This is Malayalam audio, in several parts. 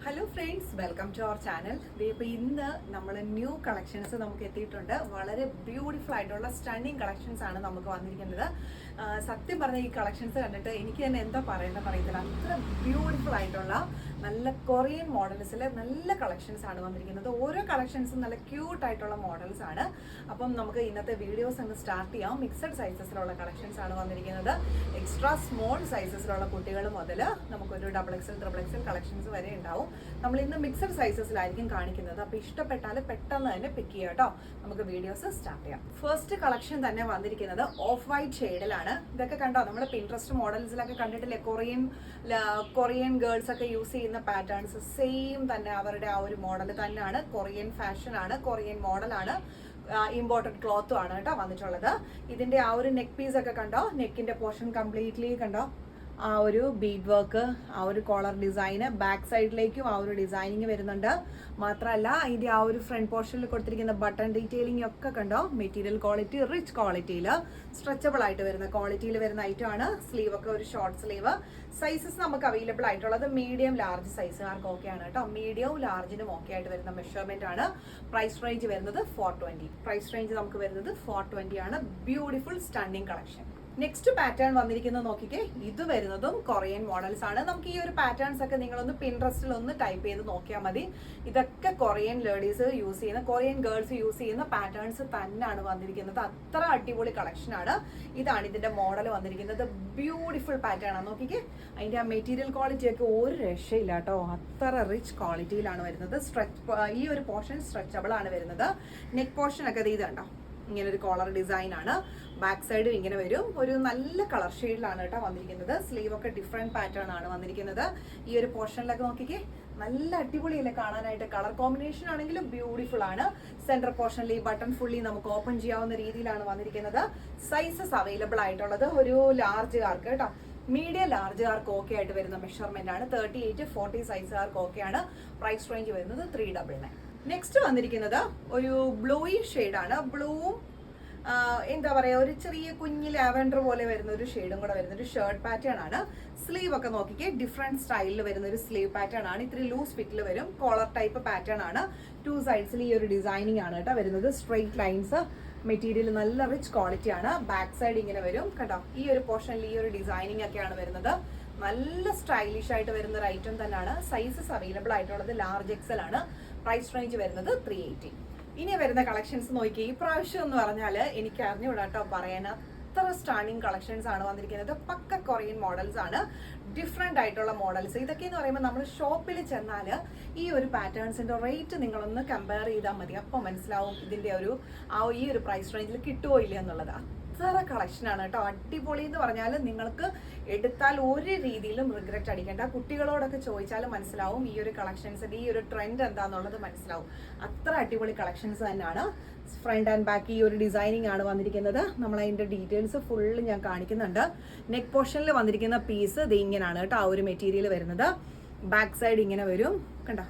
Hello friends, welcome to our channel. ഇപ്പോൾ ഇന്ന് നമ്മൾ ന്യൂ കളക്ഷൻസ് നമുക്ക് എത്തിയിട്ടുണ്ട്. വളരെ ബ്യൂട്ടിഫുൾ ആയിട്ടുള്ള സ്റ്റണ്ണിങ് കളക്ഷൻസ് ആണ് നമുക്ക് വന്നിരിക്കുന്നത്. സത്യം പറഞ്ഞ ഈ കളക്ഷൻസ് കണ്ടിട്ട് എനിക്ക് തന്നെ എന്താ പറയേണ്ടത് അറിയത്തില്ല. അത്ര ബ്യൂട്ടിഫുൾ ആയിട്ടുള്ള നല്ല കൊറിയൻ മോഡൽസിൽ നല്ല കളക്ഷൻസ് ആണ് വന്നിരിക്കുന്നത്. ഓരോ കളക്ഷൻസും നല്ല ക്യൂട്ട് ആയിട്ടുള്ള മോഡൽസ് ആണ്. അപ്പം നമുക്ക് ഇന്നത്തെ വീഡിയോസ് അങ്ങ് സ്റ്റാർട്ട് ചെയ്യാം. മിക്സഡ് സൈസസിലുള്ള കളക്ഷൻസ് ആണ് വന്നിരിക്കുന്നത്. എക്സ്ട്രാ സ്മോൾ സൈസസിലുള്ള കുട്ടികൾ മുതൽ നമുക്കൊരു XXL, XXL കളക്ഷൻസ് വരെ ഉണ്ടാവും. നമ്മൾ ഇന്ന് മിക്സഡ് സൈസസിലായിരിക്കും കാണിക്കുന്നത്. അപ്പോൾ ഇഷ്ടപ്പെട്ടാൽ പെട്ടെന്ന് തന്നെ പിക്ക് ചെയ്യാം കേട്ടോ. നമുക്ക് വീഡിയോസ് സ്റ്റാർട്ട് ചെയ്യാം. ഫസ്റ്റ് കളക്ഷൻ തന്നെ വന്നിരിക്കുന്നത് ഓഫ് വൈറ്റ് ഷെയ്ഡിലാണ്. ഇതൊക്കെ കണ്ടോ, നമ്മൾ പിൻട്രസ്റ്റ് മോഡൽസിലൊക്കെ കണ്ടിട്ടില്ലേ, കൊറിയൻ ഗേൾസ് ഒക്കെ യൂസ് ചെയ്യുന്ന പാറ്റേൺസ് സെയിം തന്നെ. അവരുടെ ആ ഒരു മോഡൽ തന്നെയാണ്. കൊറിയൻ ഫാഷൻ ആണ്, കൊറിയൻ മോഡലാണ്, ഇമ്പോർട്ടഡ് ക്ലോത്തും ആണ് കേട്ടോ വന്നിട്ടുള്ളത്. ഇതിന്റെ ആ ഒരു നെക്ക് പീസ് ഒക്കെ കണ്ടോ, നെക്കിന്റെ പോർഷൻ കംപ്ലീറ്റ്ലി കണ്ടോ, ആ ഒരു ബീഡ് വർക്ക്, ആ ഒരു കോളർ ഡിസൈന്, ബാക്ക് സൈഡിലേക്കും ആ ഒരു ഡിസൈനിങ് വരുന്നുണ്ട്. മാത്രമല്ല ഇതിന്റെ ആ ഒരു ഫ്രണ്ട് പോർഷനിൽ കൊടുത്തിരിക്കുന്ന ബട്ടൺ ഡീറ്റെയിലിംഗ് ഒക്കെ കണ്ടോ. മെറ്റീരിയൽ ക്വാളിറ്റി റിച്ച് ക്വാളിറ്റിയിൽ, സ്ട്രെച്ചബിൾ ആയിട്ട് വരുന്ന ക്വാളിറ്റിയിൽ വരുന്ന ഐറ്റം ആണ്. സ്ലീവ് ഒക്കെ ഒരു ഷോർട്ട് സ്ലീവ്. സൈസസ് നമുക്ക് അവൈലബിൾ ആയിട്ടുള്ളത് മീഡിയം ലാർജ് സൈസുകാർക്ക് ഓക്കെ ആണ് കേട്ടോ. മീഡിയവും ലാർജിനും ഓക്കെ ആയിട്ട് വരുന്ന മെഷർമെന്റ് ആണ്. പ്രൈസ് റേഞ്ച് വരുന്നത് 420. പ്രൈസ് റേഞ്ച് നമുക്ക് വരുന്നത് 420 ആണ്. Beautiful stunning collection. Next pattern വന്നിരിക്കുന്നത് നോക്കിക്കേ. ഇത് വരുന്നതും കൊറിയൻ മോഡൽസ് ആണ്. നമുക്ക് ഈ ഒരു പാറ്റേൺസ് ഒക്കെ നിങ്ങളൊന്ന് പിൻട്രസ്റ്റിൽ ഒന്ന് ടൈപ്പ് ചെയ്ത് നോക്കിയാൽ മതി. ഇതൊക്കെ കൊറിയൻ ലേഡീസ് യൂസ് ചെയ്യുന്ന, കൊറിയൻ ഗേൾസ് യൂസ് ചെയ്യുന്ന പാറ്റേൺസ് തന്നെയാണ് വന്നിരിക്കുന്നത്. അത്ര അടിപൊളി കളക്ഷൻ ആണ്. ഇതാണ് ഇതിന്റെ മോഡൽ വന്നിരിക്കുന്നത്. ബ്യൂട്ടിഫുൾ പാറ്റേൺ ആണ്. നോക്കിക്കേ, അതിന്റെ ആ മെറ്റീരിയൽ ക്വാളിറ്റി ഒക്കെ ഒരു രക്ഷയില്ല കേട്ടോ. അത്ര റിച്ച് ക്വാളിറ്റിയിലാണ് വരുന്നത്. ഈ ഒരു പോർഷൻ സ്ട്രെച്ചബിൾ ആണ് വരുന്നത്. നെക്ക് പോർഷൻ ഒക്കെ ഇത് കണ്ടോ, ഇങ്ങനെ ഒരു കോളർ ഡിസൈൻ ആണ്. ബാക്ക് സൈഡും ഇങ്ങനെ വരും. ഒരു നല്ല കളർ ഷെയ്ഡിലാണ് കേട്ടോ വന്നിരിക്കുന്നത്. സ്ലീവ് ഒക്കെ ഡിഫറെന്റ് പാറ്റേൺ ആണ് വന്നിരിക്കുന്നത്. ഈ ഒരു പോർഷനിലൊക്കെ നോക്കിക്കേ, നല്ല അടിപൊളിയല്ലേ കാണാനായിട്ട്. കളർ കോമ്പിനേഷൻ ആണെങ്കിലും ബ്യൂട്ടിഫുൾ ആണ്. സെന്റർ പോർഷനിൽ ഈ ബട്ടൺ ഫുള്ളി നമുക്ക് ഓപ്പൺ ചെയ്യാവുന്ന രീതിയിലാണ് വന്നിരിക്കുന്നത്. സൈസസ് അവൈലബിൾ ആയിട്ടുള്ളത് ഒരു ലാർജുകാർക്ക് കേട്ടോ, മീഡിയം ലാർജുകാർക്ക് ഓക്കെ ആയിട്ട് വരുന്ന മെഷർമെന്റ് ആണ്. 38, 40 സൈസുകാർക്ക് ഓക്കെ ആണ്. പ്രൈസ് റേഞ്ച് വരുന്നത് 399. നെക്സ്റ്റ് വന്നിരിക്കുന്നത് ഒരു ബ്ലൂയിഷ് ഷെയ്ഡാണ്. ബ്ലൂവും എന്താ പറയാ, ഒരു ചെറിയ കുഞ്ഞ് ലാവൻഡർ പോലെ വരുന്ന ഒരു ഷെയ്ഡും കൂടെ വരുന്ന ഒരു ഷർട്ട് പാറ്റേൺ ആണ്. സ്ലീവ് ഒക്കെ നോക്കിക്കേ, ഡിഫറെന്റ് സ്റ്റൈലിൽ വരുന്ന ഒരു സ്ലീവ് പാറ്റേൺ ആണ്. ഇത്തിരി ലൂസ് ഫിറ്റിൽ വരും. കോളർ ടൈപ്പ് പാറ്റേൺ ആണ്. 2 സൈഡ്സിൽ ഈ ഒരു ഡിസൈനിങ് ആണ് കേട്ടോ വരുന്നത്. സ്ട്രെയിറ്റ് ലൈൻസ്, മെറ്റീരിയൽ നല്ല റിച്ച് ക്വാളിറ്റി ആണ്. ബാക്ക് സൈഡ് ഇങ്ങനെ വരും കേട്ടോ. ഈ ഒരു പോർഷനിൽ ഈ ഒരു ഡിസൈനിങ് ഒക്കെയാണ് വരുന്നത്. നല്ല സ്റ്റൈലിഷ് ആയിട്ട് വരുന്ന ഒരു ഐറ്റം തന്നെയാണ്. സൈസസ് അവൈലബിൾ ആയിട്ടുള്ളത് ലാർജ് XL ആണ്. പ്രൈസ് റേഞ്ച് വരുന്നത് 380. ഇനി വരുന്ന കളക്ഷൻസ് നോക്കി. ഈ പ്രാവശ്യം എന്ന് പറഞ്ഞാൽ എനിക്ക് അറിഞ്ഞുകൂടാ കേട്ടോ പറയാൻ. അത്ര സ്റ്റണ്ണിങ് കളക്ഷൻസ് ആണ് വന്നിരിക്കുന്നത്. പക്ക കൊറിയൻ മോഡൽസ് ആണ്. ഡിഫറെന്റ് ആയിട്ടുള്ള മോഡൽസ്. ഇതൊക്കെ എന്ന് പറയുമ്പോൾ നമ്മൾ ഷോപ്പിൽ ചെന്നാൽ ഈ ഒരു പാറ്റേൺസിന്റെ റേറ്റ് നിങ്ങളൊന്ന് കമ്പയർ ചെയ്താൽ മതി. അപ്പോൾ മനസ്സിലാവും ഇതിന്റെ ഒരു ഈ ഒരു പ്രൈസ് റേഞ്ചിൽ കിട്ടുമോ ഇല്ല എന്നുള്ളത്. അത്ര കളക്ഷൻ ആണ് കേട്ടോ. അടിപൊളി എന്ന് പറഞ്ഞാൽ നിങ്ങൾക്ക് എടുത്താൽ ഒരു രീതിയിലും റിഗ്രറ്റ് അടിക്കേണ്ട. കുട്ടികളോടൊക്കെ ചോദിച്ചാൽ മനസ്സിലാവും ഈ ഒരു കളക്ഷൻസിന്റെ ഈ ഒരു ട്രെൻഡ് എന്താന്നുള്ളത് മനസ്സിലാവും. അത്ര അടിപൊളി കളക്ഷൻസ് തന്നെയാണ്. ഫ്രണ്ട് ആൻഡ് ബാക്ക് ഈ ഒരു ഡിസൈനിങ് ആണ് വന്നിരിക്കുന്നത്. നമ്മൾ അതിന്റെ ഡീറ്റെയിൽസ് ഫുള്ള് ഞാൻ കാണിക്കുന്നുണ്ട്. നെക്ക് പോർഷനിൽ വന്നിരിക്കുന്ന പീസ് ഇത് ഇങ്ങനെയാണ് കേട്ടോ ആ ഒരു മെറ്റീരിയൽ വരുന്നത്. ബാക്ക് സൈഡ് ഇങ്ങനെ വരും കണ്ടോ.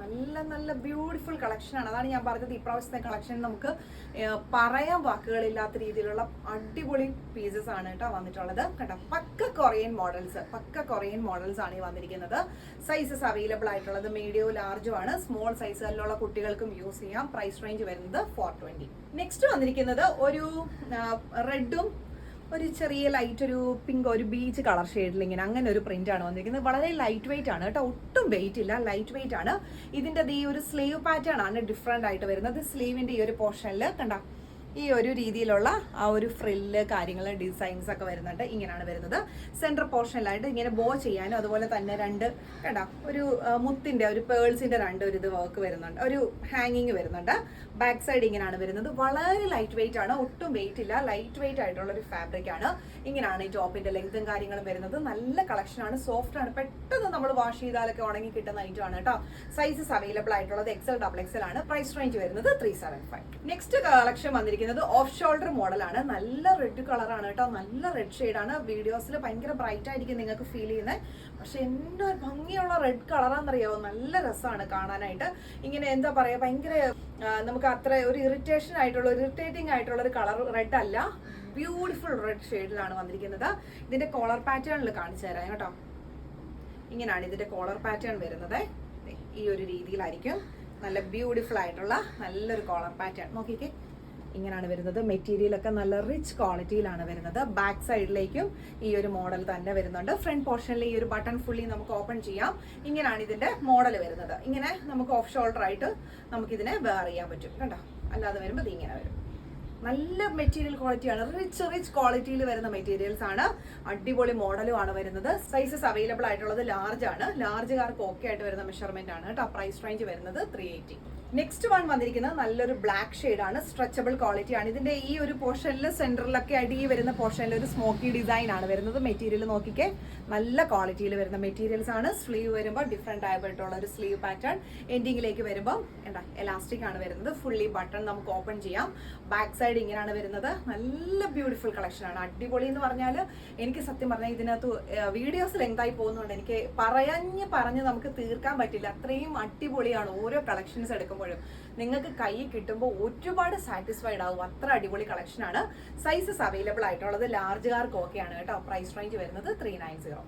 നല്ല നല്ല ബ്യൂട്ടിഫുൾ കളക്ഷൻ ആണ്. അതാണ് ഞാൻ പറഞ്ഞത്, ഇപ്രാവശ്യത്തെ കളക്ഷൻ നമുക്ക് പറയാൻ വാക്കുകളില്ലാത്ത രീതിയിലുള്ള അടിപൊളി പീസസ് ആണ് കേട്ടോ വന്നിട്ടുള്ളത് കേട്ടോ. പക്ക കൊറിയൻ മോഡൽസ് ആണ് ഈ വന്നിരിക്കുന്നത്. സൈസസ് അവൈലബിൾ ആയിട്ടുള്ളത് മീഡിയവും ലാർജും ആണ്. സ്മോൾ സൈസുകളിലുള്ള കുട്ടികൾക്കും യൂസ് ചെയ്യാം. പ്രൈസ് റേഞ്ച് വരുന്നത് 420. നെക്സ്റ്റ് വന്നിരിക്കുന്നത് ഒരു റെഡും ഒരു ചെറിയ ലൈറ്റ് ഒരു പിങ്ക്, ഒരു ബീച്ച് കളർ ഷെയ്ഡിൽ ഇങ്ങനെ അങ്ങനെ ഒരു പ്രിന്റ് ആണ് വന്നിരിക്കുന്നത്. വളരെ ലൈറ്റ് വെയിറ്റ് ആണ് കേട്ടോ. ഒട്ടും വെയിറ്റ് ഇല്ല, ലൈറ്റ് വെയിറ്റ് ആണ്. ഇതിന്റെ ഈ ഒരു സ്ലീവ് പാറ്റേൺ ആണ് ഡിഫറെന്റ് ആയിട്ട് വരുന്നത്. സ്ലീവിന്റെ ഈ ഒരു പോർഷനിൽ കണ്ട ഈ ഒരു രീതിയിലുള്ള ആ ഒരു ഫ്രില്ല് കാര്യങ്ങൾ ഡിസൈൻസ് ഒക്കെ വരുന്നുണ്ട്. ഇങ്ങനെയാണ് വരുന്നത്. സെൻട്രൽ പോർഷനിലായിട്ട് ഇങ്ങനെ ബോ ചെയ്യാനും അതുപോലെ തന്നെ രണ്ട് കേട്ടോ ഒരു മുത്തിന്റെ ഒരു പേൾസിന്റെ ഒരു ഇത് വർക്ക് വരുന്നുണ്ട്. ഒരു ഹാങ്ങിങ് വരുന്നുണ്ട്. ബാക്ക് സൈഡ് ഇങ്ങനെയാണ് വരുന്നത്. വളരെ ലൈറ്റ് വെയിറ്റ് ആണ്, ഒട്ടും വെയിറ്റ് ഇല്ല. ലൈറ്റ് വെയിറ്റ് ആയിട്ടുള്ള ഒരു ഫാബ്രിക് ആണ്. ഇങ്ങനെയാണ് ഈ ടോപ്പിന്റെ ലെങ്തും കാര്യങ്ങളും വരുന്നത്. നല്ല കളക്ഷൻ ആണ്. സോഫ്റ്റ് ആണ്. പെട്ടെന്ന് നമ്മൾ വാഷ് ചെയ്താലൊക്കെ ഉണങ്ങി കിട്ടുന്ന ഐറ്റം ആണ് കേട്ടോ. സൈസസ് അവൈലബിൾ ആയിട്ടുള്ളത് XL, XXL ആണ്. പ്രൈസ് റേഞ്ച് വരുന്നത് 375. നെക്സ്റ്റ് കളക്ഷൻ വന്നിരിക്കുന്നത് ഓഫ് ഷോൾഡർ മോഡലാണ്. നല്ല റെഡ് കളറാണ് കേട്ടോ. നല്ല റെഡ് ഷെയ്ഡാണ്. വീഡിയോസിൽ ഭയങ്കര ബ്രൈറ്റ് ആയിരിക്കും നിങ്ങൾക്ക് ഫീൽ ചെയ്യുന്നത്. പക്ഷെ എന്തോ ഭംഗിയുള്ള റെഡ് കളറാണെന്നറിയാവോ. നല്ല രസമാണ് കാണാനായിട്ട്. ഇങ്ങനെ എന്താ പറയാ, ഭയങ്കര നമുക്ക് അത്ര ഒരു ഇറിറ്റേറ്റിംഗ് ആയിട്ടുള്ള ഒരു കളർ റെഡ് അല്ല. ബ്യൂട്ടിഫുൾ റെഡ് ഷെയ്ഡിലാണ് വന്നിരിക്കുന്നത്. ഇതിന്റെ കോളർ പാറ്റേണിൽ കാണിച്ചു തരാം കേട്ടോ. ഇങ്ങനെയാണ് ഇതിന്റെ കോളർ പാറ്റേൺ വരുന്നത്. ഈ ഒരു രീതിയിലായിരിക്കും. നല്ല ബ്യൂട്ടിഫുൾ ആയിട്ടുള്ള നല്ലൊരു കോളർ പാറ്റേൺ നോക്കിക്കേ, ഇങ്ങനെയാണ് വരുന്നത്. മെറ്റീരിയലൊക്കെ നല്ല റിച്ച് ക്വാളിറ്റിയിലാണ് വരുന്നത്. ബാക്ക് സൈഡിലേക്കും ഈ ഒരു മോഡൽ തന്നെ വരുന്നുണ്ട്. ഫ്രണ്ട് പോർഷനിൽ ഈ ഒരു ബട്ടൺ ഫുള്ളി നമുക്ക് ഓപ്പൺ ചെയ്യാം. ഇങ്ങനെയാണ് ഇതിന്റെ മോഡൽ വരുന്നത്. ഇങ്ങനെ നമുക്ക് ഓഫ് ഷോൾഡർ ആയിട്ട് നമുക്കിതിനെ വെയർ ചെയ്യാൻ പറ്റും കണ്ടോ. അല്ലാതെ വരുമ്പോൾ ഇത് ഇങ്ങനെ വരും. നല്ല മെറ്റീരിയൽ ക്വാളിറ്റിയാണ്, റിച്ച് ക്വാളിറ്റിയിൽ വരുന്ന മെറ്റീരിയൽസ് ആണ്. അടിപൊളി മോഡലും ആണ് വരുന്നത്. സൈസസ് അവൈലബിൾ ആയിട്ടുള്ളത് ലാർജ് ആണ്. ലാർജുകാർക്ക് ഓക്കെ ആയിട്ട് വരുന്ന മെഷർമെന്റ് ആണ് കേട്ടോ. പ്രൈസ് റേഞ്ച് വരുന്നത് 380. നെക്സ്റ്റ് വൺ വന്നിരിക്കുന്നത് നല്ലൊരു ബ്ലാക്ക് ഷെയ്ഡാണ്. സ്ട്രെച്ചബിൾ ക്വാളിറ്റി ആണ്. ഇതിന്റെ ഈ ഒരു പോർഷനിൽ സെന്ററിലൊക്കെ അടി വരുന്ന പോർഷനിൽ ഒരു സ്മോക്കി ഡിസൈൻ ആണ് വരുന്നത്. മെറ്റീരിയൽ നോക്കിക്കേ, നല്ല ക്വാളിറ്റിയിൽ വരുന്ന മെറ്റീരിയൽസ് ആണ്. സ്ലീവ് വരുമ്പോൾ ഡിഫറെന്റ് ആയിട്ടുള്ള ഒരു സ്ലീവ് പാറ്റേൺ. എൻഡിങ്ങിലേക്ക് വരുമ്പോൾ എന്താ എലാസ്റ്റിക് ആണ് വരുന്നത്. ഫുള്ളി ബട്ടൺ നമുക്ക് ഓപ്പൺ ചെയ്യാം. ബാക്ക് സൈഡ് ഇങ്ങനെയാണ് വരുന്നത്. നല്ല ബ്യൂട്ടിഫുൾ കളക്ഷൻ ആണ്. അടിപൊളി എന്ന് പറഞ്ഞാൽ എനിക്ക് സത്യം പറഞ്ഞാൽ ഇതിനകത്ത് വീഡിയോസ് ലെങ്തായി പോകുന്നുണ്ട്. എനിക്ക് പറഞ്ഞ് നമുക്ക് തീർക്കാൻ പറ്റില്ല. അത്രയും അടിപൊളിയാണ് ഓരോ കളക്ഷൻസ് എടുക്കുമ്പോഴും. നിങ്ങൾക്ക് കൈ കിട്ടുമ്പോൾ ഒരുപാട് സാറ്റിസ്ഫൈഡ് ആവും. അത്ര അടിപൊളി കളക്ഷൻ ആണ്. സൈസസ് അവൈലബിൾ ആയിട്ടുള്ളത് ലാർജുകാർക്ക് ഓക്കെ ആണ് കേട്ടോ. പ്രൈസ് റേഞ്ച് വരുന്നത് 390.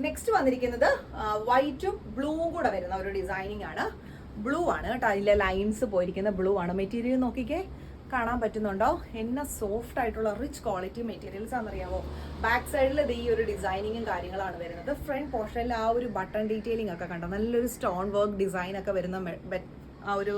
നെക്സ്റ്റ് വന്നിരിക്കുന്നത് വൈറ്റും ബ്ലൂവും കൂടെ വരുന്ന ഒരു ഡിസൈനിങ് ആണ്. ബ്ലൂ ആണ് കേട്ടോ. അതിലെ ലൈൻസ് പോയിരിക്കുന്ന ബ്ലൂ ആണ്. മെറ്റീരിയൽ നോക്കിക്കേ, കാണാൻ പറ്റുന്നുണ്ടോ? എന്ന സോഫ്റ്റ് ആയിട്ടുള്ള റിച്ച് ക്വാളിറ്റി മെറ്റീരിയൽസ് ആണെന്നറിയാമോ. ബാക്ക് സൈഡിൽ ഇത് ഈ ഒരു ഡിസൈനിങ്ങും കാര്യങ്ങളാണ് വരുന്നത്. ഫ്രണ്ട് പോർഷനിൽ ആ ഒരു ബട്ടൺ ഡീറ്റെയിലിംഗ് ഒക്കെ കണ്ടോ, നല്ലൊരു സ്റ്റോൺ വർക്ക് ഡിസൈൻ ഒക്കെ വരുന്ന ആ ഒരു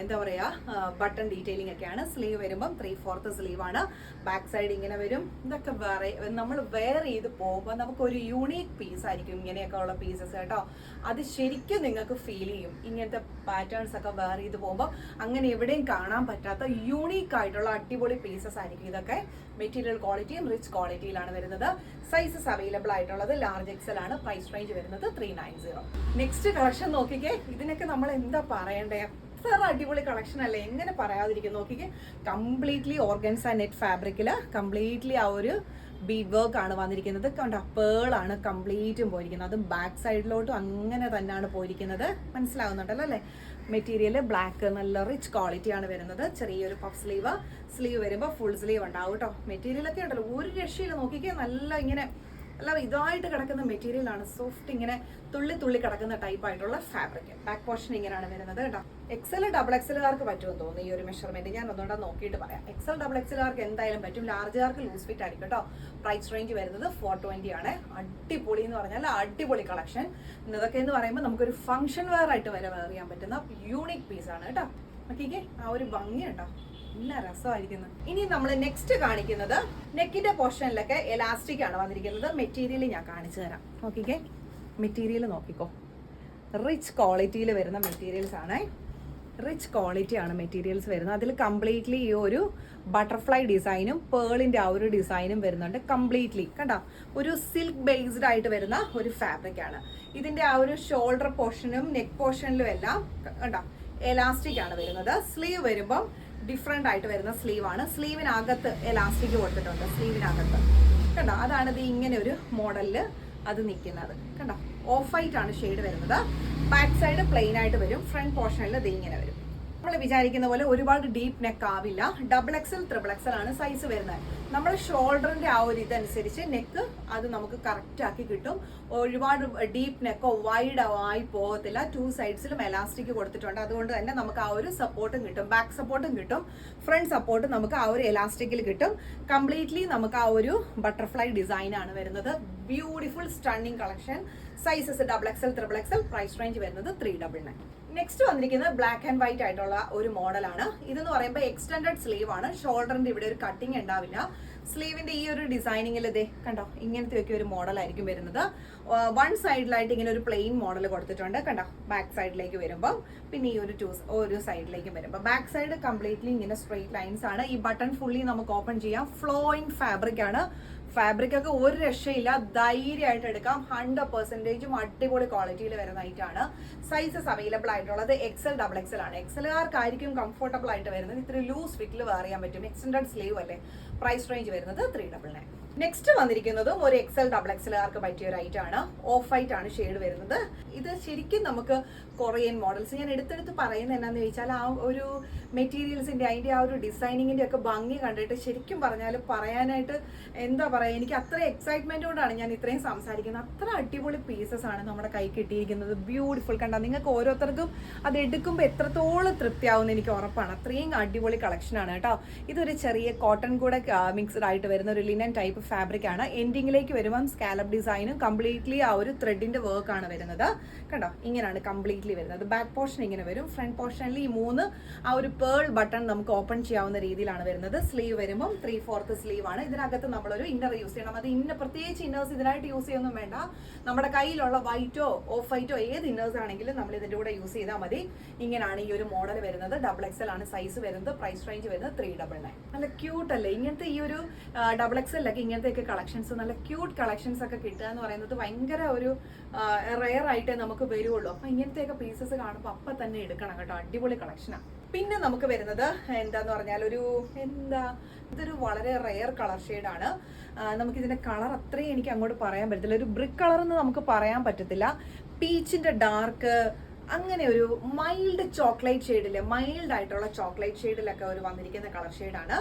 എന്താ പറയുക ബട്ടൺ ഡീറ്റെയിലിംഗ് ഒക്കെയാണ്. സ്ലീവ് വരുമ്പം 3/4 സ്ലീവ് ആണ്. ബാക്ക് സൈഡ് ഇങ്ങനെ വരും. ഇതൊക്കെ വേറെ നമ്മൾ വെയർ ചെയ്ത് പോകുമ്പോൾ നമുക്കൊരു യൂണീക്ക് പീസ് ആയിരിക്കും ഇങ്ങനെയൊക്കെ ഉള്ള പീസസ് കേട്ടോ. അത് ശരിക്കും നിങ്ങൾക്ക് ഫീൽ ചെയ്യും. ഇങ്ങനത്തെ പാറ്റേൺസ് ഒക്കെ വെയർ ചെയ്ത് പോകുമ്പോൾ അങ്ങനെ എവിടെയും കാണാൻ പറ്റാത്ത യൂണീക്ക് ആയിട്ടുള്ള അടിപൊളി പീസസ് ആയിരിക്കും ഇതൊക്കെ. മെറ്റീരിയൽ ക്വാളിറ്റിയും റിച്ച് ക്വാളിറ്റിയിലാണ് വരുന്നത്. സൈസസ് അവൈലബിൾ ആയിട്ടുള്ളത് ലാർജ് എക്സൽ ആണ്. പ്രൈസ് റേഞ്ച് വരുന്നത് 390. നെക്സ്റ്റ് കളക്ഷൻ നോക്കിക്കേ, ഇതിനൊക്കെ നമ്മൾ എന്താ പറയണ്ടേ, അത്ര അടിപൊളി കളക്ഷൻ അല്ലേ, എങ്ങനെ പറയാതിരിക്കും. നോക്കിക്കേ, കംപ്ലീറ്റ്ലി ഓർഗൻസ നെറ്റ് ഫാബ്രിക്കില് കംപ്ലീറ്റ്ലി ആ ഒരു ബീഡ് വർക്ക് ആണ് വന്നിരിക്കുന്നത്. കണ്ടോ, പേൾ ആണ് കംപ്ലീറ്റും പോയിരിക്കുന്നത്. അതും ബാക്ക് സൈഡിലോട്ടും അങ്ങനെ തന്നെയാണ് പോയിരിക്കുന്നത്. മനസ്സിലാവുന്നുണ്ടല്ലോ അല്ലേ. മെറ്റീരിയൽ ബ്ലാക്ക്, നല്ല റിച്ച് ക്വാളിറ്റി ആണ് വരുന്നത്. ചെറിയൊരു പഫ് സ്ലീവ്. സ്ലീവ് വരുമ്പോൾ ഫുൾ സ്ലീവ് ഉണ്ടാവും കേട്ടോ. മെറ്റീരിയലൊക്കെ ഉണ്ടല്ലോ ഒരു രക്ഷയില്ല. നോക്കിക്കേ, നല്ല ഇങ്ങനെ നല്ല ഇതായിട്ട് കിടക്കുന്ന മെറ്റീരിയൽ ആണ്. സോഫ്റ്റ് ഇങ്ങനെ തുള്ളി കിടക്കുന്ന ടൈപ്പ് ആയിട്ടുള്ള ഫാബ്രിക്. ബാക്ക് പോർഷൻ ഇങ്ങനെയാണ് വരുന്നത് കേട്ടോ. എക്സൽ ഡബിൾ എക്സലുകാർക്ക് പറ്റുമെന്ന് തോന്നുന്നു ഈ ഒരു മെഷർമെന്റ്. ഞാൻ ഒന്നുകൂടെ നോക്കിയിട്ട് പറയാം. എക്സൽ ഡബിൾ എക്സലുകാർക്ക് എന്തായാലും പറ്റും. ലാർജുകാർക്ക് ലൂസ് ഫിറ്റ് ആയിരിക്കും കേട്ടോ. പ്രൈസ് റേഞ്ച് വരുന്നത് 420 ആണ്. അടിപൊളി എന്ന് പറഞ്ഞാൽ അടിപൊളി കളക്ഷൻ. ഇതൊക്കെ എന്ന് പറയുമ്പോൾ നമുക്കൊരു ഫംഗ്ഷൻ വെയർ ആയിട്ട് വരെ വെയർ ചെയ്യാൻ പറ്റുന്ന യൂണിക് പീസ് ആണ് കേട്ടോ. നോക്കിക്കേ, ആ ഒരു ഭംഗി കേട്ടോ, നല്ല രസമായിരിക്കുന്നു. ഇനി നമ്മൾ നെക്സ്റ്റ് കാണിക്കുന്നത് നെക്കിന്റെ പോർഷനിലൊക്കെ എലാസ്റ്റിക് ആണ് വന്നിരിക്കുന്നത്. മെറ്റീരിയൽ ഞാൻ കാണിച്ചു തരാം. നോക്കിക്കേ, മെറ്റീരിയൽ നോക്കിക്കോ, റിച്ച് ക്വാളിറ്റിയിൽ വരുന്ന മെറ്റീരിയൽസ് ആണ്. റിച്ച് ക്വാളിറ്റി ആണ് മെറ്റീരിയൽസ് വരുന്നത്. അതിൽ കംപ്ലീറ്റ്ലി ഈ ഒരു ബട്ടർഫ്ലൈ ഡിസൈനും പേളിന്റെ ആ ഒരു ഡിസൈനും വരുന്നുണ്ട്. കംപ്ലീറ്റ്ലി കണ്ടോ, ഒരു സിൽക്ക് ബേസ്ഡ് ആയിട്ട് വരുന്ന ഒരു ഫാബ്രിക് ആണ്. ഇതിന്റെ ആ ഒരു ഷോൾഡർ പോർഷനും നെക്ക് പോർഷനിലും എല്ലാം കണ്ടോ എലാസ്റ്റിക് ആണ് വരുന്നത്. സ്ലീവ് വരുമ്പം ഡിഫറെന്റ് ആയിട്ട് വരുന്ന സ്ലീവ് ആണ്. സ്ലീവിനകത്ത് എലാസ്റ്റിക് കൊടുത്തിട്ടുണ്ട്. സ്ലീവിനകത്ത് കണ്ടോ, അതാണ് ഇത് ഇങ്ങനെ ഒരു മോഡലില് അത് നിൽക്കുന്നത് കണ്ടോ. ഓഫ് വൈറ്റ് ആണ് ഷെയ്ഡ് വരുന്നത്. ബാക്ക് സൈഡ് പ്ലെയിൻ ആയിട്ട് വരും. ഫ്രണ്ട് പോർഷനിൽ ഇത് ഇങ്ങനെ വരും. നമ്മൾ വിചാരിക്കുന്ന പോലെ ഒരുപാട് ഡീപ്പ് നെക്ക് ആവില്ല. ഡബിൾ എക്സൽ ട്രിപ്പിൾ എക്സൽ ആണ് സൈസ് വരുന്നത്. നമ്മൾ ഷോൾഡറിന്റെ ആ ഒരു ഇതനുസരിച്ച് നെക്ക് അത് നമുക്ക് കറക്റ്റ് ആക്കി കിട്ടും. ഒരുപാട് ഡീപ്പ് നെക്കോ വൈഡ് ആയി പോകത്തില്ല. 2 സൈഡ്സിലും എലാസ്റ്റിക് കൊടുത്തിട്ടുണ്ട്. അതുകൊണ്ട് തന്നെ നമുക്ക് ആ ഒരു സപ്പോർട്ടും കിട്ടും. ബാക്ക് സപ്പോർട്ടും കിട്ടും, ഫ്രണ്ട് സപ്പോർട്ടും നമുക്ക് ആ ഒരു എലാസ്റ്റിക്കിൽ കിട്ടും. കംപ്ലീറ്റ്ലി നമുക്ക് ആ ഒരു ബട്ടർഫ്ലൈ ഡിസൈൻ ആണ് വരുന്നത്. Beautiful stunning collection. Sizes double XL triple XL. Price range വരുന്നത് 399. നെക്സ്റ്റ് വന്നിരിക്കുന്നത് ബ്ലാക്ക് ആൻഡ് വൈറ്റ് ആയിട്ടുള്ള ഒരു മോഡലാണ്. ഇതെന്ന് പറയുമ്പോൾ എക്സ്റ്റെൻഡഡ് സ്ലീവ് ആണ്. ഷോൾഡറിന്റെ ഇവിടെ ഒരു കട്ടിങ് ഉണ്ടാവില്ല. സ്ലീവിന്റെ ഈ ഒരു ഡിസൈനിങ്ങിൽ ഇതേ കണ്ടോ, ഇങ്ങനത്തെ ഒക്കെ ഒരു മോഡലായിരിക്കും വരുന്നത്. വൺ സൈഡിലായിട്ട് ഇങ്ങനെ ഒരു പ്ലെയിൻ മോഡൽ കൊടുത്തിട്ടുണ്ട് കണ്ടോ. ബാക്ക് സൈഡിലേക്ക് വരുമ്പോൾ പിന്നെ ഈ ഒരു സൈഡിലേക്ക് വരുമ്പോൾ ബാക്ക് സൈഡ് കംപ്ലീറ്റ്ലി ഇങ്ങനെ സ്ട്രെയിറ്റ് ലൈൻസ് ആണ്. ഈ ബട്ടൺ ഫുള്ളി നമുക്ക് ഓപ്പൺ ചെയ്യാം. ഫ്ലോയിങ് ഫാബ്രിക് ആണ്. ഫാബ്രിക് ഒക്കെ ഒരു രക്ഷയില്ല, ധൈര്യമായിട്ട് എടുക്കാം. 100% അടിപൊളി ക്വാളിറ്റിയിൽ വരുന്ന ഐറ്റാണ്. സൈസസ് അവൈലബിൾ ആയിട്ടുള്ളത് എക്സൽ ഡബിൾ എക്സൽ ആണ്. എക്സലുകാർക്കായിരിക്കും കംഫർട്ടബിൾ ആയിട്ട് വരുന്നത്. ഇത്തിരി ലൂസ് ഫിറ്റിൽ വെയർ ചെയ്യാൻ പറ്റും. എക്സ്റ്റൻഡഡ് സ്ലീവ് അല്ലേ. പ്രൈസ് റേഞ്ച് വരുന്നത് 399. നെക്സ്റ്റ് വന്നിരിക്കുന്നതും ഒരു എക്സൽ ഡബിൾ എക്സലുകാർക്ക് പറ്റിയ ഒരു ഐറ്റം ആണ്. ഓഫ് വൈറ്റ് ആണ് ഷെയ്ഡ് വരുന്നത്. ഇത് ശരിക്കും നമുക്ക് കൊറിയൻ മോഡൽസ്, ഞാൻ എടുത്തെടുത്ത് പറയുന്നത് എന്നാന്ന് ചോദിച്ചാൽ ആ ഒരു മെറ്റീരിയൽസിന്റെ അതിന്റെ ആ ഒരു ഡിസൈനിങ്ങിന്റെ ഒക്കെ ഭംഗി കണ്ടിട്ട് ശരിക്കും പറഞ്ഞാൽ പറയാനായിട്ട് എന്താ പറയാ, എനിക്ക് അത്ര എക്സൈറ്റ്മെന്റ് കൊണ്ടാണ് ഞാൻ ഇത്രയും സംസാരിക്കുന്നത്. അത്ര അടിപൊളി പീസസ് ആണ് നമ്മുടെ കൈ കിട്ടിയിരിക്കുന്നത്. ബ്യൂട്ടിഫുൾ. കണ്ട, നിങ്ങൾക്ക് ഓരോരുത്തർക്കും അത് എടുക്കുമ്പോൾ എത്രത്തോളം തൃപ്തിയാവുമെന്ന് എനിക്ക് ഉറപ്പാണ്. അത്രയും അടിപൊളി കളക്ഷൻ ആണ് കേട്ടോ. ഇതൊരു ചെറിയ കോട്ടൺ കൂടെ മിക്സ്ഡ് ആയിട്ട് വരുന്ന ഒരു ലിനൻ ടൈപ്പ് ഫാബ്രിക് ആണ്. എൻഡിങ്ങിലേക്ക് വരുമ്പം സ്കാലപ്പ് ഡിസൈനും കംപ്ലീറ്റ്ലി ആ ഒരു ത്രെഡിന്റെ വർക്ക് ആണ് വരുന്നത്. കണ്ടോ, ഇങ്ങനെയാണ് കംപ്ലീറ്റ്ലി വരുന്നത്. ബാക്ക് പോർഷൻ ഇങ്ങനെ വരും. ഫ്രണ്ട് പോർഷനിൽ ഈ 3 ആ ഒരു പേൾ ബട്ടൺ നമുക്ക് ഓപ്പൺ ചെയ്യാവുന്ന രീതിയിലാണ് വരുന്നത്. സ്ലീവ് വരുമ്പം 3/4 സ്ലീവ് ആണ്. ഇതിനകത്ത് നമ്മളൊരു ഇന്നർ യൂസ് ചെയ്യണം. അത് പ്രത്യേകിച്ച് ഇന്നേഴ്സ് ഇതിനായിട്ട് യൂസ് ചെയ്യൊന്നും വേണ്ട. നമ്മുടെ കയ്യിലുള്ള വൈറ്റോ ഓഫ് വൈറ്റോ ഏത് ഇന്നേഴ്സ് ആണെങ്കിലും നമ്മൾ ഇതിന്റെ കൂടെ യൂസ് ചെയ്താൽ മതി. ഇങ്ങനെയാണ് ഈ ഒരു മോഡൽ വരുന്നത്. ഡബിൾ എക്സൽ ആണ് സൈസ് വരുന്നത്. പ്രൈസ് റേഞ്ച് വരുന്നത് 399. നല്ല ക്യൂട്ട് അല്ലേ ഇങ്ങനത്തെ ഈ ഒരു ഡബിൾ എക്സലിലൊക്കെ ഇങ്ങനത്തെയൊക്കെ കളക്ഷൻസ്, നല്ല ക്യൂട്ട് കളക്ഷൻസ് ഒക്കെ കിട്ടുക എന്ന് പറയുന്നത് ഭയങ്കര ഒരു റെയർ ആയിട്ടേ നമുക്ക് വരുള്ളൂ. അപ്പൊ ഇങ്ങനത്തെയൊക്കെ പീസസ് കാണുമ്പോൾ അപ്പം തന്നെ എടുക്കണം കേട്ടോ. അടിപൊളി കളക്ഷനാണ്. പിന്നെ നമുക്ക് വരുന്നത് എന്താന്ന് പറഞ്ഞാൽ ഇതൊരു വളരെ റെയർ കളർ ഷെയ്ഡാണ്. നമുക്കിതിന്റെ കളർ അത്രയും എനിക്ക് അങ്ങോട്ട് പറയാൻ പറ്റത്തില്ല. ഒരു ബ്രിക്ക് കളർ എന്ന് നമുക്ക് പറയാൻ പറ്റത്തില്ല. പീച്ചിന്റെ ഡാർക്ക്, അങ്ങനെ ഒരു മൈൽഡ് ചോക്ലേറ്റ് ഷെയ്ഡില്, മൈൽഡ് ആയിട്ടുള്ള ചോക്ലേറ്റ് ഷെയ്ഡിലൊക്കെ ഒരു വന്നിരിക്കുന്ന കളർ ഷെയ്ഡാണ്.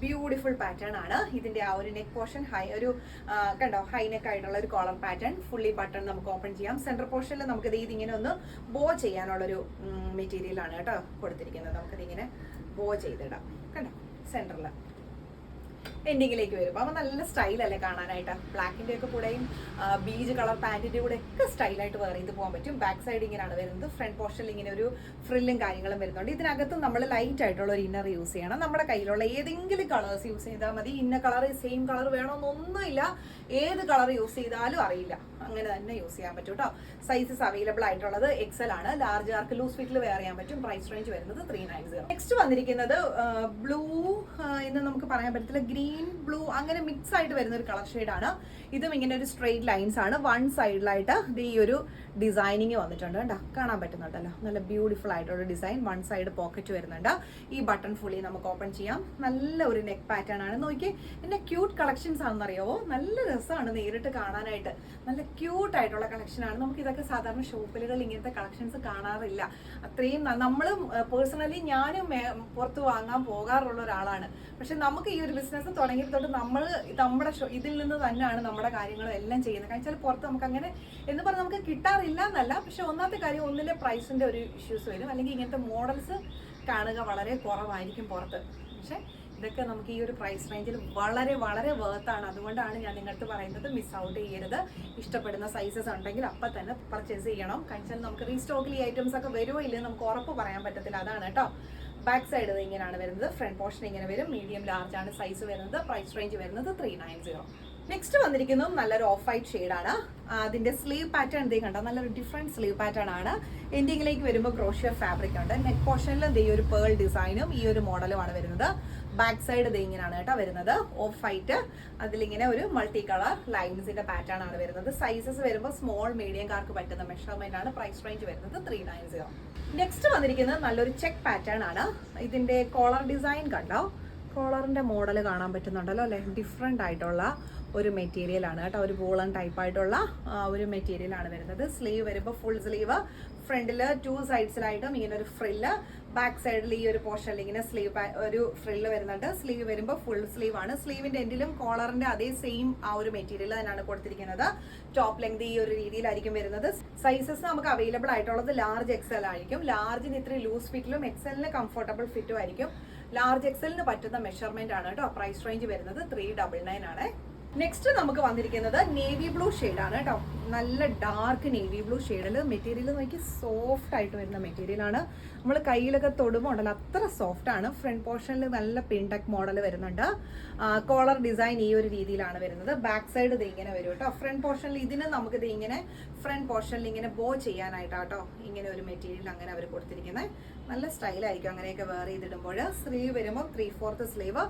ബ്യൂട്ടിഫുൾ പാറ്റേൺ ആണ്. ഇതിന്റെ ആ ഒരു നെക്ക് പോർഷൻ കണ്ടോ, ഹൈ നെക്ക് ആയിട്ടുള്ള ഒരു കോളർ പാറ്റേൺ. ഫുള്ളി ബട്ടൺ നമുക്ക് ഓപ്പൺ ചെയ്യാം. സെന്റർ പോർഷനിൽ നമുക്കിത് ഇതിങ്ങനെ ഒന്ന് ബോ ചെയ്യാനുള്ളൊരു മെറ്റീരിയൽ ആണ് കേട്ടോ കൊടുത്തിരിക്കുന്നത്. നമുക്കിതിങ്ങനെ ബോ ചെയ്തിടാം. കണ്ടോ, സെന്ററിൽ എൻഡിങ്ങിലേക്ക് വരും. അപ്പം നല്ല സ്റ്റൈലല്ലേ കാണാനായിട്ട്. ബ്ലാക്കിന്റെ ഒക്കെ കൂടെയും ബീജ് കളർ പാന്റിന്റെ കൂടെ ഒക്കെ സ്റ്റൈലായിട്ട് വേറെ ചെയ്ത് പോകാൻ പറ്റും. ബാക്ക് സൈഡ് ഇങ്ങനെയാണ് വരുന്നത്. ഫ്രണ്ട് പോർഷനിൽ ഇങ്ങനെ ഒരു ഫ്രില്ലും കാര്യങ്ങളും വരുന്നുണ്ട്. ഇതിനകത്ത് നമ്മൾ ലൈറ്റ് ആയിട്ടുള്ള ഒരു ഇന്നർ യൂസ് ചെയ്യണം. നമ്മുടെ കയ്യിലുള്ള ഏതെങ്കിലും കളേഴ്സ് യൂസ് ചെയ്താൽ മതി. ഇന്ന കളർ സെയിം കളർ വേണമെന്നൊന്നുമില്ല. ഏത് കളർ യൂസ് ചെയ്താലും അറിയില്ല, അങ്ങനെ തന്നെ യൂസ് ചെയ്യാൻ പറ്റും കേട്ടോ. സൈസസ് അവൈലബിൾ ആയിട്ടുള്ളത് എക്സൽ ആണ്. ലാർജ് ആർക്ക് ലൂസ് ഫിറ്റിൽ വെയർ ചെയ്യാൻ പറ്റും. പ്രൈസ് റേഞ്ച് വരുന്നത് 390. നെക്സ്റ്റ് വന്നിരിക്കുന്നത് ബ്ലൂ എന്ന് നമുക്ക് പറയാൻ പറ്റത്തില്ല, ഗ്രീൻ ബ്ലൂ അങ്ങനെ മിക്സ് ആയിട്ട് വരുന്ന ഒരു കളർ ഷെയ്ഡാണ്. ഇതും ഇങ്ങനെ ഒരു സ്ട്രെയിറ്റ് ലൈൻസ് ആണ്. വൺ സൈഡിലായിട്ട് ഈ ഒരു ഡിസൈനിങ് വന്നിട്ടുണ്ട് കേട്ടോ. കാണാൻ പറ്റുന്നുണ്ടല്ലോ, നല്ല ബ്യൂട്ടിഫുൾ ആയിട്ടുള്ള ഡിസൈൻ. വൺ സൈഡ് പോക്കറ്റ് വരുന്നുണ്ട്. ഈ ബട്ടൺ ഫുള്ളി നമുക്ക് ഓപ്പൺ ചെയ്യാം. നല്ല ഒരു നെക്ക് പാറ്റേൺ ആണ്. നോക്കി, എന്നെ ക്യൂട്ട് കളക്ഷൻസ് ആണെന്ന് അറിയാവോ. നല്ല രസമാണ് നേരിട്ട് കാണാനായിട്ട്. നല്ല ക്യൂട്ട് ആയിട്ടുള്ള കളക്ഷൻ ആണ്. നമുക്ക് ഇതൊക്കെ സാധാരണ ഷോപ്പുകളിൽ ഇങ്ങനത്തെ കളക്ഷൻസ് കാണാറില്ല. അത്രയും നമ്മളും പേഴ്സണലി ഞാനും പുറത്ത് വാങ്ങാൻ പോകാറുള്ള ഒരാളാണ്. പക്ഷെ നമുക്ക് ഈ ഒരു ബിസിനസ് തുടങ്ങിയപ്പോൾ നമ്മൾ നമ്മുടെ ഇതിൽ നിന്ന് തന്നെയാണ് നമ്മുടെ കാര്യങ്ങളും എല്ലാം ചെയ്യുന്നത്. കാരണം വെച്ചാൽ പുറത്ത് നമുക്ക് അങ്ങനെ എന്ന് പറഞ്ഞാൽ നമുക്ക് കിട്ടാറില്ല എന്നല്ല. പക്ഷെ ഒന്നാമത്തെ കാര്യം, ഒന്നിലെ പ്രൈസിന്റെ ഒരു ഇഷ്യൂസ് വരും. അല്ലെങ്കിൽ ഇങ്ങനത്തെ മോഡൽസ് കാണുക വളരെ കുറവായിരിക്കും പുറത്ത്. പക്ഷെ ഇതൊക്കെ നമുക്ക് ഈ ഒരു പ്രൈസ് റേഞ്ചിൽ വളരെ വളരെ വേർത്താണ്. അതുകൊണ്ടാണ് ഞാൻ നിങ്ങൾക്ക് പറയുന്നത്, മിസ് ഔട്ട് ചെയ്യരുത്. ഇഷ്ടപ്പെടുന്ന സൈസസ് ഉണ്ടെങ്കിൽ അപ്പം തന്നെ പർച്ചേസ് ചെയ്യണം. കഴിച്ചാൽ നമുക്ക് റീസ്റ്റോക്കിൽ ഈ ഐറ്റംസ് ഒക്കെ വരുമോ ഇല്ലെന്ന് നമുക്ക് ഉറപ്പ് പറയാൻ പറ്റത്തില്ല. അതാണ് കേട്ടോ. ബാക്ക് സൈഡ് ഇങ്ങനെയാണ് വരുന്നത്. ഫ്രണ്ട് പോർഷൻ ഇങ്ങനെ വരും. മീഡിയം ലാർജ് ആണ് സൈസ് വരുന്നത്. പ്രൈസ് റേഞ്ച് വരുന്നത് 390. നെക്സ്റ്റ് വന്നിരിക്കുന്നത് നല്ലൊരു ഓഫ് വൈറ്റ് ഷെയ്ഡാണ്. അതിന്റെ സ്ലീവ് പാറ്റേൺ കണ്ടോ, നല്ലൊരു ഡിഫറെന്റ് സ്ലീവ് പാറ്റേൺ ആണ്. എൻഡിങ്ങിലേക്ക് വരുമ്പോൾ ക്രോഷ്യ ഫാബ്രിക് ഉണ്ട്. നെക്ക് പോർഷനിൽ ഈ ഒരു പേൾ ഡിസൈനും ഈ ഒരു മോഡലുമാണ് വരുന്നത്. ബാക്ക് സൈഡ് ഇങ്ങനെയാണ് കേട്ടോ വരുന്നത്. ഓഫ് വൈറ്റ്, അതിലിങ്ങനെ ഒരു മൾട്ടി കളർ ലൈൻസിന്റെ പാറ്റേൺ ആണ് വരുന്നത്. സൈസസ് വരുമ്പോൾ സ്മോൾ മീഡിയംകാർക്ക് പറ്റുന്ന മെഷർമെന്റ് ആണ്. പ്രൈസ് റേഞ്ച് വരുന്നത് 390. നെക്സ്റ്റ് വന്നിരിക്കുന്നത് നല്ലൊരു ചെക്ക് പാറ്റേൺ ആണ്. ഇതിന്റെ കോളർ ഡിസൈൻ കണ്ടോ, കോളറിന്റെ മോഡൽ കാണാൻ പറ്റുന്നുണ്ടല്ലോ അല്ലെ. ഡിഫറെന്റ് ആയിട്ടുള്ള ഒരു മെറ്റീരിയൽ ആണ് കേട്ടോ. ഒരു വൂളൻ ടൈപ്പ് ആയിട്ടുള്ള ഒരു മെറ്റീരിയൽ ആണ് വരുന്നത്. സ്ലീവ് വരുമ്പോൾ ഫുൾ സ്ലീവ്. ഫ്രണ്ടില് 2 സൈഡ്സിലായിട്ടും ഇങ്ങനെ ഒരു ഫ്രില്ല്. ബാക്ക് സൈഡിൽ ഈ ഒരു പോർഷനിൽ ഇങ്ങനെ സ്ലീവ് ഒരു ഫ്രില്ല് വരുന്നുണ്ട്. സ്ലീവ് വരുമ്പോൾ ഫുൾ സ്ലീവ് ആണ്. സ്ലീവിന്റെ എൻഡിലും കോളറിന്റെ അതേ സെയിം ആ ഒരു മെറ്റീരിയൽ തന്നെയാണ് കൊടുത്തിരിക്കുന്നത്. ടോപ്പ് ലെങ്ത് ഈ ഒരു രീതിയിലായിരിക്കും വരുന്നത്. സൈസസ് നമുക്ക് അവൈലബിൾ ആയിട്ടുള്ളത് ലാർജ് എക്സൽ ആയിരിക്കും. ലാർജിന് ഇത്രയും ലൂസ് ഫിറ്റിലും എക്സലിന് കംഫർട്ടബിൾ ഫിറ്റും ആയിരിക്കും. ലാർജ് എക്സലിന് പറ്റുന്ന മെഷർമെന്റ് ആണ് കേട്ടോ. പ്രൈസ് റേഞ്ച് വരുന്നത് 399 ആണ്. നെക്സ്റ്റ് നമുക്ക് വന്നിരിക്കുന്നത് നേവി ബ്ലൂ ഷെയ്ഡാണ് കേട്ടോ. നല്ല ഡാർക്ക് നേവി ബ്ലൂ ഷെയ്ഡിൽ മെറ്റീരിയൽ നോക്കി സോഫ്റ്റ് ആയിട്ട് വരുന്ന മെറ്റീരിയൽ ആണ്. നമ്മൾ കയ്യിലൊക്കെ തൊടുമ്പോൾ ഉണ്ടല്ലോ അത്ര സോഫ്റ്റ് ആണ്. ഫ്രണ്ട് പോർഷനിൽ നല്ല പിൻടെക് മോഡൽ വരുന്നുണ്ട്. കോളർ ഡിസൈൻ ഈ ഒരു രീതിയിലാണ് വരുന്നത്. ബാക്ക് സൈഡ് ഇത് ഇങ്ങനെ വരും കേട്ടോ. ഫ്രണ്ട് പോർഷനിൽ ഇതിന് നമുക്കിത് ഇങ്ങനെ ഫ്രണ്ട് പോർഷനിൽ ഇങ്ങനെ ബോ ചെയ്യാനായിട്ടാട്ടോ ഇങ്ങനെ ഒരു മെറ്റീരിയൽ അങ്ങനെ അവർ കൊടുത്തിരിക്കുന്നത്. നല്ല സ്റ്റൈലായിരിക്കും അങ്ങനെയൊക്കെ വെയർ ചെയ്തിടുമ്പോൾ. സ്ലീവ് വരുമ്പോൾ 3/4 sleeve.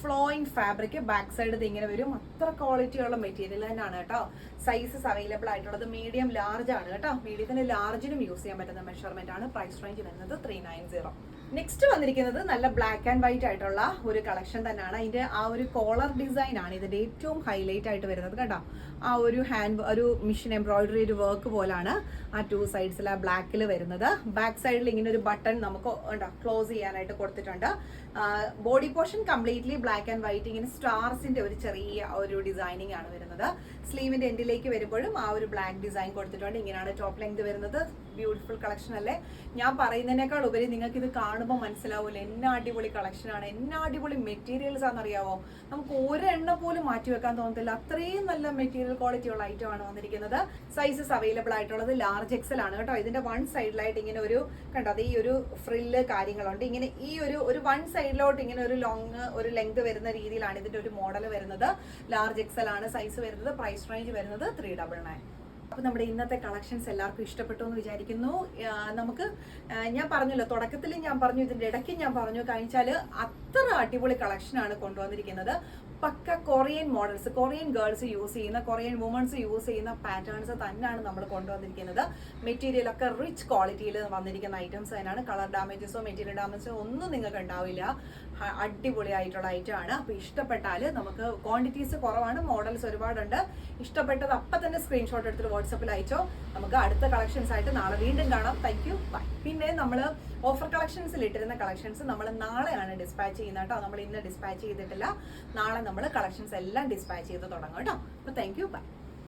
Flowing fabric. Back side ഇത് ഇങ്ങനെ വരും. അത്ര അത്ര ക്വാളിറ്റിയുള്ള മെറ്റീരിയൽ തന്നെയാണ് കേട്ടോ. സൈസസ് അവൈലബിൾ ആയിട്ടുള്ളത് മീഡിയം ലാർജ് ആണ് കേട്ടോ. മീഡിയത്തിന് ലാർജിനും യൂസ് ചെയ്യാൻ പറ്റുന്ന മെഷർമെന്റ് ആണ്. പ്രൈസ് റേഞ്ച് വരുന്നത് 390. നെക്സ്റ്റ് വന്നിരിക്കുന്നത് നല്ല ബ്ലാക്ക് ആൻഡ് വൈറ്റ് ആയിട്ടുള്ള ഒരു കളക്ഷൻ തന്നെയാണ്. അതിന്റെ ആ ഒരു കോളർ ഡിസൈൻ ആണ് ഇതിന്റെ ഏറ്റവും ഹൈലൈറ്റ് ആയിട്ട് വരുന്നത് കേട്ടോ. ആ ഒരു ഒരു മിഷൻ എംബ്രോയിഡറി ഒരു വർക്ക് പോലാണ് ആ 2 സൈഡ്സിൽ ആ ബ്ലാക്കിൽ വരുന്നത്. ബാക്ക് സൈഡിൽ ഇങ്ങനെ ഒരു ബട്ടൺ നമുക്ക് ക്ലോസ് ചെയ്യാനായിട്ട് കൊടുത്തിട്ടുണ്ട്. Body portion completely black and white, ഇങ്ങനെ സ്റ്റാർസിന്റെ ഒരു ചെറിയ ഒരു ഡിസൈനിങ് ആണ് വരുന്നത്. സ്ലീവിന്റെ എൻഡിലേക്ക് വരുമ്പോഴും ആ ഒരു ബ്ലാക്ക് ഡിസൈൻ കൊടുത്തിട്ടുണ്ട്. ഇങ്ങനെയാണ് ടോപ്പ് ലെങ്ത് വരുന്നത്. ബ്യൂട്ടിഫുൾ കളക്ഷൻ അല്ലേ? ഞാൻ പറയുന്നതിനേക്കാൾ ഉപരി നിങ്ങൾക്ക് ഇത് കാണുമ്പോൾ മനസ്സിലാവൂല്ലോ എന്നാ അടിപൊളി കളക്ഷൻ ആണ്, എന്നാ അടിപൊളി മെറ്റീരിയൽസ് ആണെന്നറിയാവോ. നമുക്ക് ഒരെണ്ണം പോലും മാറ്റി വെക്കാൻ തോന്നത്തില്ല, അത്രയും നല്ല മെറ്റീരിയൽ ക്വാളിറ്റി ഉള്ള ഐറ്റം ആണ് വന്നിരിക്കുന്നത്. സൈസസ് അവൈലബിൾ ആയിട്ടുള്ളത് ലാർജ് എക്സൽ ആണ് കേട്ടോ. ഇതിന്റെ വൺ സൈഡിലായിട്ട് ഇങ്ങനെ ഒരു കണ്ടത് ഈ ഒരു ഫ്രില്ല് കാര്യങ്ങളുണ്ട്. ഇങ്ങനെ ഈ ഒരു വൺ സൈഡിലോട്ട് ഇങ്ങനെ ഒരു ലെങ്ത് വരുന്ന രീതിയിലാണ് ഇതിന്റെ ഒരു മോഡൽ വരുന്നത്. ലാർജ് എക്സൽ ആണ് സൈസ് വരുന്നത്. പ്രൈസ് റേഞ്ച് വരുന്നത് 399. അപ്പൊ നമ്മുടെ ഇന്നത്തെ കളക്ഷൻസ് എല്ലാവർക്കും ഇഷ്ടപ്പെട്ടു എന്ന് വിചാരിക്കുന്നു. നമുക്ക് ഞാൻ പറഞ്ഞല്ലോ, തുടക്കത്തിൽ ഞാൻ പറഞ്ഞു, ഇതിന്റെ ഇടയ്ക്ക് ഞാൻ പറഞ്ഞു, കഴിഞ്ഞാൽ അത്ര അടിപൊളി കളക്ഷനാണ് കൊണ്ടുവന്നിരിക്കുന്നത്. പക്ക Korean models, Korean girls use ചെയ്യുന്ന, കൊറിയൻ വുമൺസ് യൂസ് ചെയ്യുന്ന പാറ്റേൺസ് തന്നെയാണ് നമ്മൾ കൊണ്ടുവന്നിരിക്കുന്നത്. മെറ്റീരിയൽ ഒക്കെ റിച്ച് ക്വാളിറ്റിയിൽ വന്നിരിക്കുന്ന ഐറ്റംസ് തന്നെയാണ്. കളർ ഡാമേജസോ മെറ്റീരിയൽ ഡാമേജസോ ഒന്നും നിങ്ങൾക്ക് ഉണ്ടാവില്ല. അടിപൊളി ആയിട്ടുള്ള ഐറ്റം ആണ്. അപ്പൊ ഇഷ്ടപ്പെട്ടാൽ, നമുക്ക് ക്വാണ്ടിറ്റീസ് കുറവാണ്, മോഡൽസ് ഒരുപാടുണ്ട്. ഇഷ്ടപ്പെട്ടത് അപ്പം തന്നെ സ്ക്രീൻഷോട്ട് എടുത്തിട്ട് വാട്സപ്പിൽ അയച്ചോ. നമുക്ക് അടുത്ത കളക്ഷൻസ് ആയിട്ട് നാളെ വീണ്ടും കാണാം. Thank you, bye. പിന്നെ നമ്മൾ ഓഫർ കളക്ഷൻസിൽ ഇട്ടിരുന്ന കളക്ഷൻസ് നമ്മൾ നാളെയാണ് ഡിസ്പാച്ച് ചെയ്യുന്നത് കേട്ടോ. നമ്മൾ ഇന്ന് ഡിസ്പാച്ച് ചെയ്തിട്ടില്ല. നാളെ നമ്മൾ കളക്ഷൻസ് എല്ലാം ഡിസ്പാച്ച് ചെയ്ത് തുടങ്ങും കേട്ടോ. അപ്പോൾ താങ്ക് യു, ബൈ.